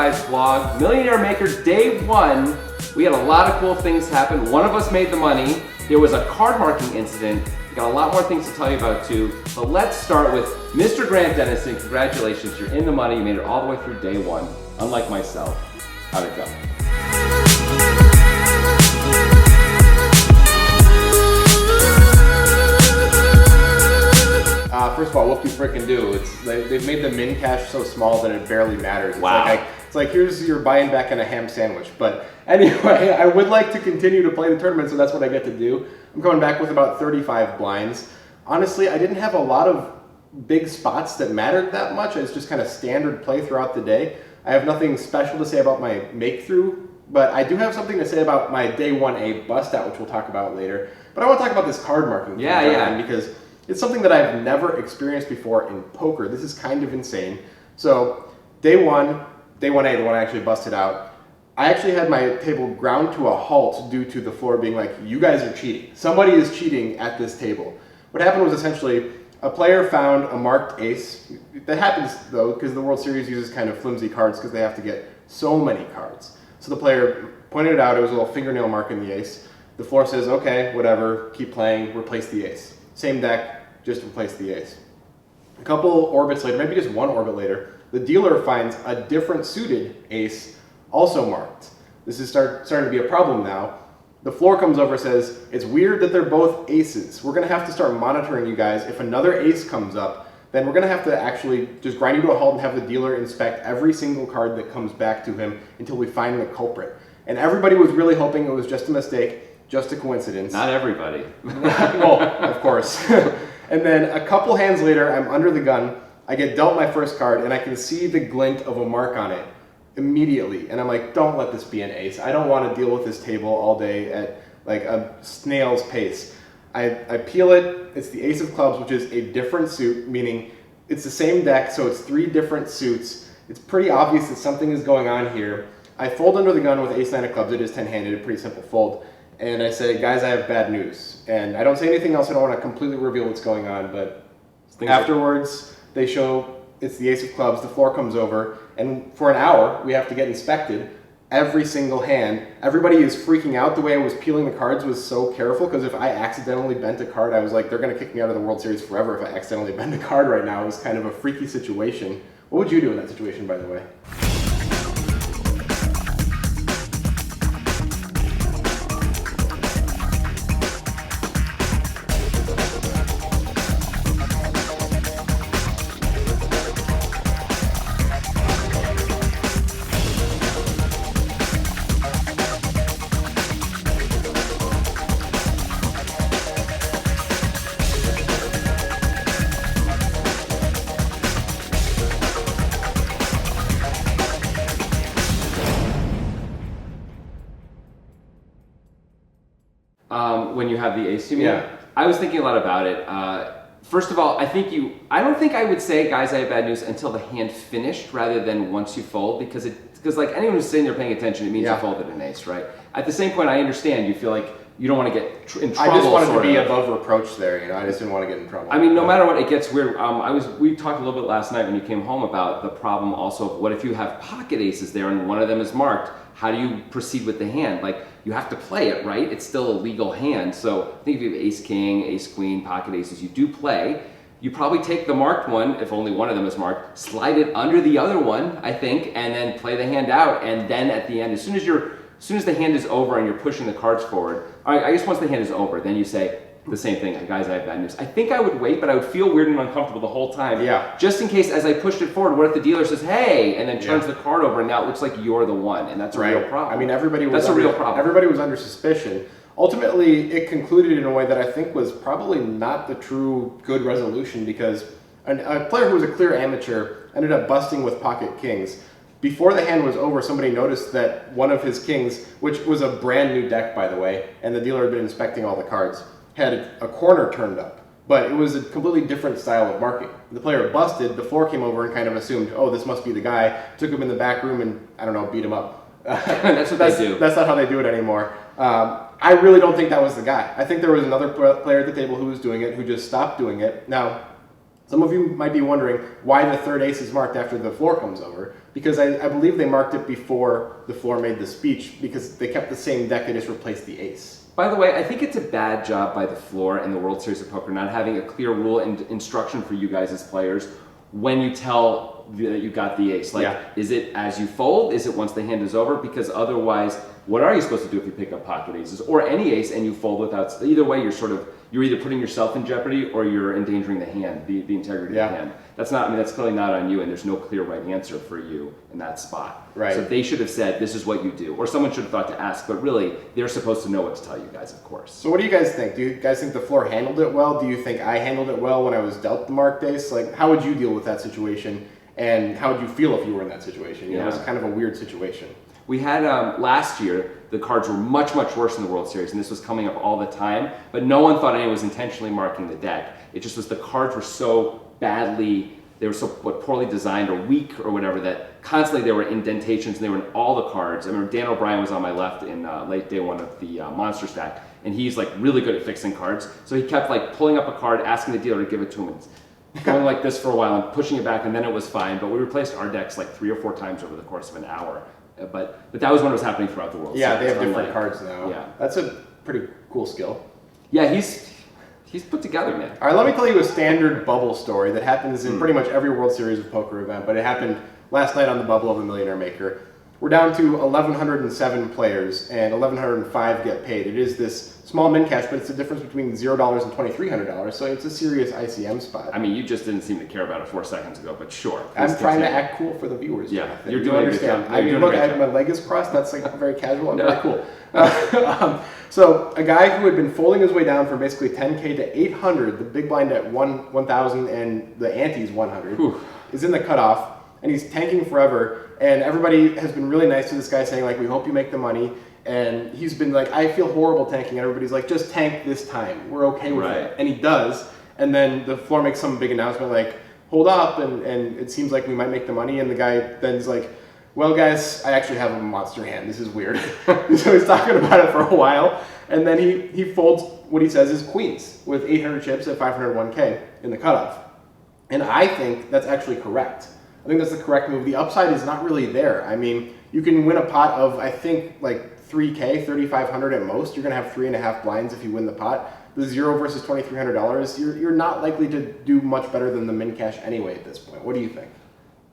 guys vlog, Millionaire Maker Day 1. We had a lot of cool things happen. One of us made the money. There was a card marking incident. We got a lot more things to tell you about too. But let's start with Mr. Grant Dennison. Congratulations, you're in the money. You made it all the way through day 1, unlike myself. How'd it go? First of all, what do you freaking do? They've made the min cash so small that it barely matters. Wow. It's like here's your buying back in a ham sandwich. But anyway, I would like to continue to play the tournament, so that's what I get to do. I'm coming back with about 35 blinds. Honestly, I didn't have a lot of big spots that mattered that much. It's just kind of standard play throughout the day. I have nothing special to say about my make-through, but I do have something to say about my day 1A bust-out, which we'll talk about later. But I want to talk about this card marking. Yeah. Because it's something that I've never experienced before in poker. This is kind of insane. So, day 1A, the one I actually busted out, I actually had my table ground to a halt due to the floor being like, you guys are cheating. Somebody is cheating at this table. What happened was essentially a player found a marked ace. That happens though, because the World Series uses kind of flimsy cards because they have to get so many cards. So the player pointed it out, it was a little fingernail mark in the ace. The floor says, okay, whatever, keep playing, replace the ace. Same deck, just replace the ace. A couple orbits later, maybe just one orbit later, the dealer finds a different suited ace also marked. This is starting to be a problem now. The floor comes over and says, it's weird that they're both aces. We're gonna have to start monitoring you guys. If another ace comes up, then we're gonna have to actually just grind you to a halt and have the dealer inspect every single card that comes back to him until we find the culprit. And everybody was really hoping it was just a mistake, just a coincidence. Not everybody. Well, of course. And then a couple hands later, I'm under the gun, I get dealt my first card, and I can see the glint of a mark on it immediately. And I'm like, don't let this be an ace. I don't want to deal with this table all day at like a snail's pace. I peel it, it's the ace of clubs, which is a different suit, meaning it's the same deck, so it's 3 different suits. It's pretty obvious that something is going on here. I fold under the gun with ace 9 of clubs. It is 10-handed, a pretty simple fold. And I say, guys, I have bad news. And I don't say anything else. I don't want to completely reveal what's going on. But afterwards, they show it's the ace of clubs. The floor comes over. And for an hour, we have to get inspected. Every single hand. Everybody is freaking out. The way I was peeling the cards was so careful. Because if I accidentally bent a card, I was like, they're going to kick me out of the World Series forever if I accidentally bend a card right now. It was kind of a freaky situation. What would you do in that situation, by the way? When you have the ace, you mean? Yeah. I was thinking a lot about it. First of all, I don't think I would say, guys, I have bad news until the hand finished rather than once you fold, because like anyone who's sitting there paying attention, it means you folded an ace, right? At the same point, I understand you feel like you don't want to get in trouble. I just wanted to be above reproach there, you know. I just didn't want to get in trouble. I mean, no matter what, it gets weird. We talked a little bit last night when you came home about the problem also of what if you have pocket aces there and one of them is marked? How do you proceed with the hand? Like, you have to play it, right? It's still a legal hand. So I think if you have ace king, ace queen, pocket aces, you do play. You probably take the marked one, if only one of them is marked, slide it under the other one, I think, and then play the hand out. And then at the end, as soon as the hand is over and you're pushing the cards forward, I guess once the hand is over, then you say the same thing, guys, I have bad news. I think I would wait, but I would feel weird and uncomfortable the whole time. Yeah. Just in case, as I pushed it forward, what if the dealer says, hey, and then turns the card over, and now it looks like you're the one, and that's a real problem. I mean, everybody was a real problem. Everybody was under suspicion. Ultimately, it concluded in a way that I think was probably not the true good resolution, because a player who was a clear amateur ended up busting with pocket kings. Before the hand was over, somebody noticed that one of his kings, which was a brand new deck, by the way, and the dealer had been inspecting all the cards, had a corner turned up. But it was a completely different style of marking. The player busted, the floor came over and kind of assumed, oh, this must be the guy, took him in the back room and, I don't know, beat him up. That's what they do. That's not how they do it anymore. I really don't think that was the guy. I think there was another player at the table who was doing it, who just stopped doing it. Now, Some of you might be wondering why the third ace is marked after the floor comes over, because I believe they marked it before the floor made the speech, because they kept the same deck, they just replaced the ace. By the way, I think it's a bad job by the floor and the World Series of Poker not having a clear rule and instruction for you guys as players when you tell that you got the ace. Like, is it as you fold? Is it once the hand is over? Because otherwise, what are you supposed to do if you pick up pocket aces or any ace and you fold without? Either way, you're either putting yourself in jeopardy or you're endangering the hand, the integrity of the hand. That's clearly not on you, and there's no clear right answer for you in that spot. Right. So they should have said, this is what you do. Or someone should have thought to ask, but really, they're supposed to know what to tell you guys, of course. So what do you guys think? Do you guys think the floor handled it well? Do you think I handled it well when I was dealt the marked ace? Like, how would you deal with that situation? And how would you feel if you were in that situation? You know, it's kind of a weird situation. We had, last year, the cards were much, much worse in the World Series, and this was coming up all the time, but no one thought anyone was intentionally marking the deck. It just was the cards were so badly, they were so poorly designed or weak or whatever that constantly there were indentations and they were in all the cards. I remember Dan O'Brien was on my left in late day one of the Monster Stack, and he's like really good at fixing cards, so he kept like pulling up a card, asking the dealer to give it to him, and going like this for a while and pushing it back, and then it was fine, but we replaced our decks like 3 or 4 times over the course of an hour. But that was when it was happening throughout the world. Yeah, they have different cards now. Yeah, that's a pretty cool skill. Yeah, he's put together, man. All right, let me tell you a standard bubble story that happens in pretty much every World Series of Poker event, but it happened last night on the bubble of the Millionaire Maker. We're down to 1,107 players, and 1,105 get paid. It is this small min cash, but it's the difference between $0 and $2,300, so it's a serious ICM spot. I mean, you just didn't seem to care about it 4 seconds ago, but sure. I'm trying to act cool for the viewers. Yeah, Jonathan. you're doing a good job. I mean, look, I have my leg is crossed. That's like very casual. I'm very cool. So a guy who had been folding his way down from basically 10K to 800, the big blind at 1,000 and the ante's 100, is in the cutoff, and he's tanking forever. And everybody has been really nice to this guy, saying like, we hope you make the money. And he's been like, I feel horrible tanking. And everybody's like, just tank this time. We're okay with it. And he does. And then the floor makes some big announcement like, hold up. And it seems like we might make the money. And the guy then's like, well, guys, I actually have a monster hand. This is weird. So he's talking about it for a while. And then he folds what he says is queens with 800 chips at 501K in the cutoff. And I think that's actually correct. I think that's the correct move. The upside is not really there. I mean, you can win a pot of, I think, like 3K, 3,500 at most. You're going to have 3.5 blinds if you win the pot. The 0 versus $2,300, you're not likely to do much better than the min cash anyway at this point. What do you think?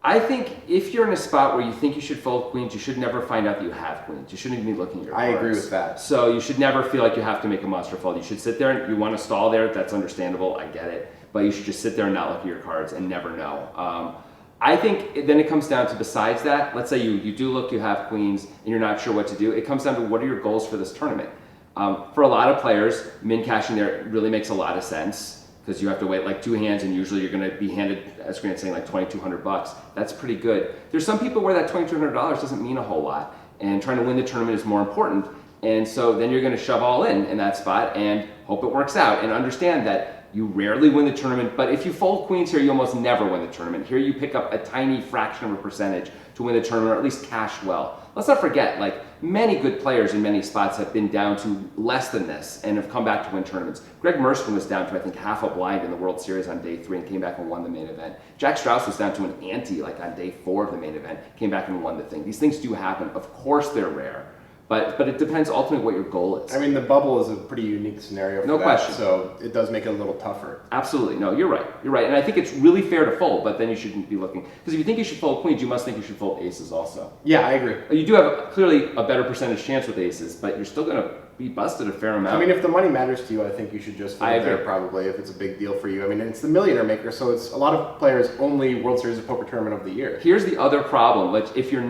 I think if you're in a spot where you think you should fold queens, you should never find out that you have queens. You shouldn't even be looking at your cards. I agree with that. So you should never feel like you have to make a monster fold. You should sit there and you want to stall there. That's understandable. I get it. But you should just sit there and not look at your cards and never know. I think then it comes down to, besides that, let's say you do look, you have queens, and you're not sure what to do. It comes down to, what are your goals for this tournament? For a lot of players, min cashing there really makes a lot of sense, because you have to wait like 2 hands, and usually you're going to be handed a screen saying like $2,200. That's pretty good. There's some people where that $2,200 doesn't mean a whole lot, and trying to win the tournament is more important. And so then you're going to shove all in that spot and hope it works out, and understand that you rarely win the tournament, but if you fold queens here, you almost never win the tournament. Here you pick up a tiny fraction of a percentage to win the tournament, or at least cash well. Let's not forget, like, many good players in many spots have been down to less than this and have come back to win tournaments. Greg Merston was down to, I think, half a blind in the World Series on day 3 and came back and won the main event. Jack Strauss was down to an ante like on day 4 of the main event, came back and won the thing. These things do happen. Of course they're rare. But it depends ultimately what your goal is. I mean, the bubble is a pretty unique scenario for no that, question. So it does make it a little tougher. Absolutely. No, you're right. You're right. And I think it's really fair to fold, but then you shouldn't be looking. Because if you think you should fold queens, you must think you should fold aces also. Yeah, I agree. You do have clearly a better percentage chance with aces, but you're still going to be busted a fair amount. I mean, if the money matters to you, I think you should just fold there probably, if it's a big deal for you. I mean, it's the Millionaire Maker, so it's a lot of players' only World Series of Poker tournament of the year. Here's the other problem. Like, if you're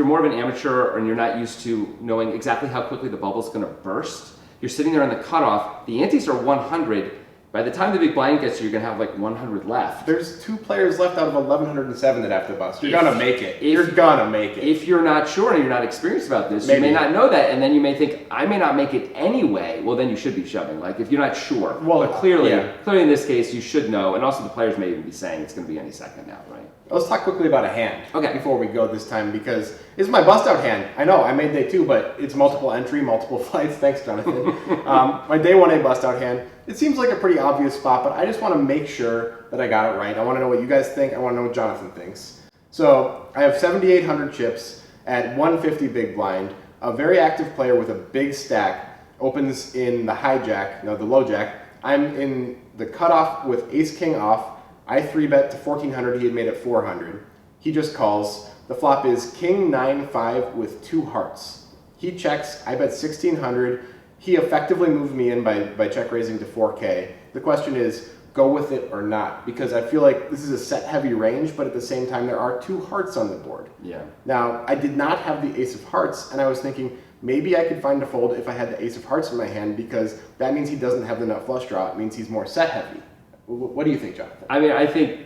more of an amateur and you're not used to knowing exactly how quickly the bubble's going to burst, you're sitting there on the cutoff, the antes are 100. By the time the big blind gets you, you're going to have like 100 left. There's 2 players left out of 1,107 that have to bust. You're going to make it. You're going to make it. If you're not sure and you're not experienced about this, you may not know that, and then you may think, I may not make it anyway. Well, then you should be shoving. Like, if you're not sure. Well, but clearly in this case, you should know, and also the players may even be saying it's going to be any second now, right? Let's talk quickly about a hand before we go this time, because it's my bust out hand. I know, I made day 2, but it's multiple entry, multiple flights. Thanks, Jonathan. My day 1A bust out hand. It seems like a pretty obvious spot, but I just want to make sure that I got it right. I want to know what you guys think. I want to know what Jonathan thinks. So I have 7,800 chips at 150 big blind. A very active player with a big stack opens in the hijack, no, the low jack. I'm in the cutoff with ace king off. I 3-bet to 1,400, he had made it 400. He just calls. The flop is king 9-5 with 2 hearts. He checks, I bet 1,600. He effectively moved me in by check raising to 4K. The question is, go with it or not? Because I feel like this is a set heavy range, but at the same time there are 2 hearts on the board. Yeah. Now, I did not have the ace of hearts, and I was thinking, maybe I could find a fold if I had the ace of hearts in my hand, because that means he doesn't have the nut flush draw. It means he's more set heavy. What do you think, Jonathan? I mean, I think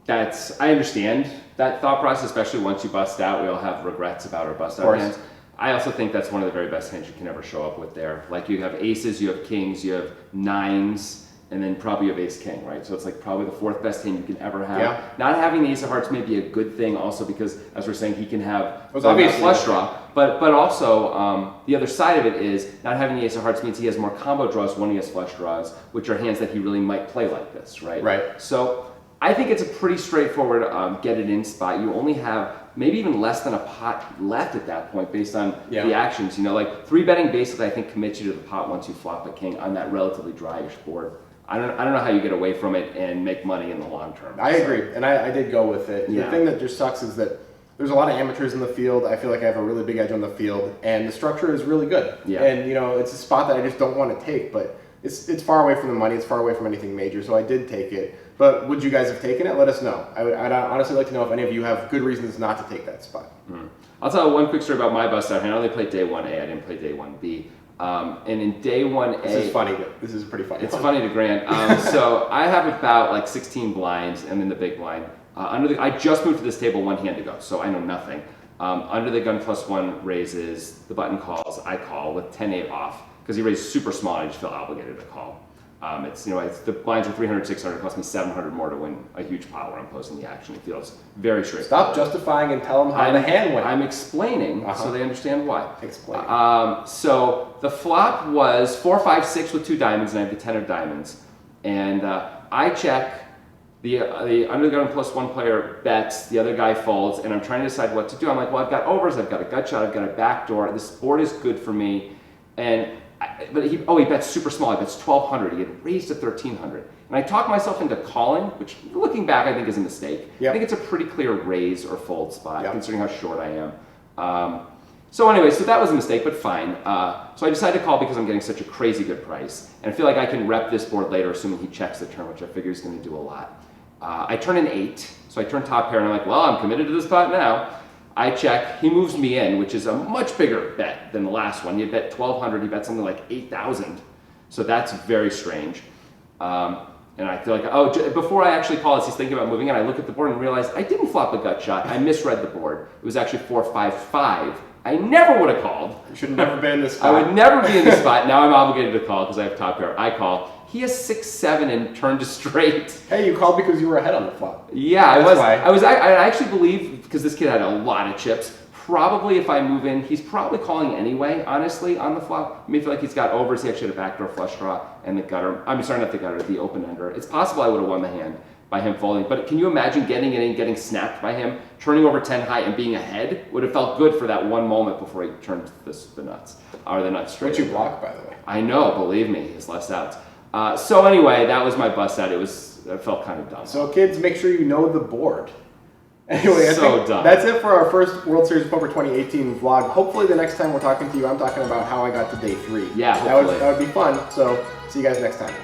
I understand that thought process, especially once you bust out. We all have regrets about our bust out hands. I also think that's one of the very best hands you can ever show up with there. Like, you have aces, you have kings, you have 9s, and then probably you have ace king, right? So it's like probably the 4th best hand you can ever have. Yeah. Not having the ace of hearts may be a good thing also, because as we're saying, he can have a flush draw. But also, the other side of it is not having the ace of hearts means he has more combo draws when he has flush draws, which are hands that he really might play like this, right? Right. So I think it's a pretty straightforward get it in spot. You only have maybe even less than a pot left at that point based on the actions. You know, like 3-betting basically I think commits you to the pot once you flop a king on that relatively dryish board. I don't know how you get away from it and make money in the long term. I agree, and I did go with it. The thing that just sucks is that there's a lot of amateurs in the field. I feel like I have a really big edge on the field, and the structure is really good. Yeah. And you know, it's a spot that I just don't want to take, but it's far away from the money. It's far away from anything major, so I did take it. But would you guys have taken it? Let us know. I'd honestly like to know if any of you have good reasons not to take that spot. I'll tell one quick story about my bust out hand. I only played day 1A. I didn't play day 1B. And in day 1A... This is funny. This is pretty funny. It's funny to Grant. So I have about like 16 blinds. I'm in the big blind. I just moved to this table 1 hand ago, so I know nothing. Under the gun +1 raises, the button calls, I call with 10-8 off, because he raised super small and I just feel obligated to call. The blinds are 300, 600, it cost me 700 more to win a huge pot where I'm closing the action. It feels very straightforward. Stop justifying and tell them how the hand went. I'm explaining so they understand why. Explain. So the flop was 4, 5, 6 with 2 diamonds, and I have the 10 of diamonds. And I check, the under the gun +1 player bets, the other guy folds, and I'm trying to decide what to do. I'm like, well, I've got overs, I've got a gut shot, I've got a backdoor. This board is good for me. But he bets super small. He bets 1,200. He had raised to 1,300. And I talked myself into calling, which looking back I think is a mistake. I think it's a pretty clear raise or fold spot, considering how short I am. So anyway, so that was a mistake, but fine. So I decided to call because I'm getting such a crazy good price. And I feel like I can rep this board later, assuming he checks the turn, which I figure he's going to do a lot. I turn an 8, so I turn top pair, and I'm like, well, I'm committed to this pot now. I check, he moves me in, which is a much bigger bet than the last one. He had bet 1,200, he bet something like 8,000. So that's very strange. And I feel like, before I actually call this, he's thinking about moving in. I look at the board and realize I didn't flop a gut shot. I misread the board. It was actually 4, 5, 5. I never would have called. You should have never been in this spot. I would never be in this spot. Now I'm obligated to call because I have top pair. I call. He has 6, 7 and turned to straight. Hey, you called because you were ahead on the flop. Yeah, I actually believe, because this kid had a lot of chips, probably if I move in, he's probably calling anyway, honestly, on the flop. I may feel like he's got overs. He actually had a backdoor flush draw and the gutter. I'm sorry, not the gutter, the open ender. It's possible I would have won the hand by him folding, but can you imagine getting it in, getting snapped by him, turning over 10 high and being ahead? Would have felt good for that one moment before he turned the nuts straight. Which you blocked, by the way. I know, believe me, his less outs. So anyway, that was my bust out. It felt kind of dumb. So kids, make sure you know the board. Anyway, dumb. That's it for our first World Series of Poker 2018 vlog. Hopefully the next time we're talking to you, I'm talking about how I got to day 3. Yeah, hopefully. That would be fun. So see you guys next time.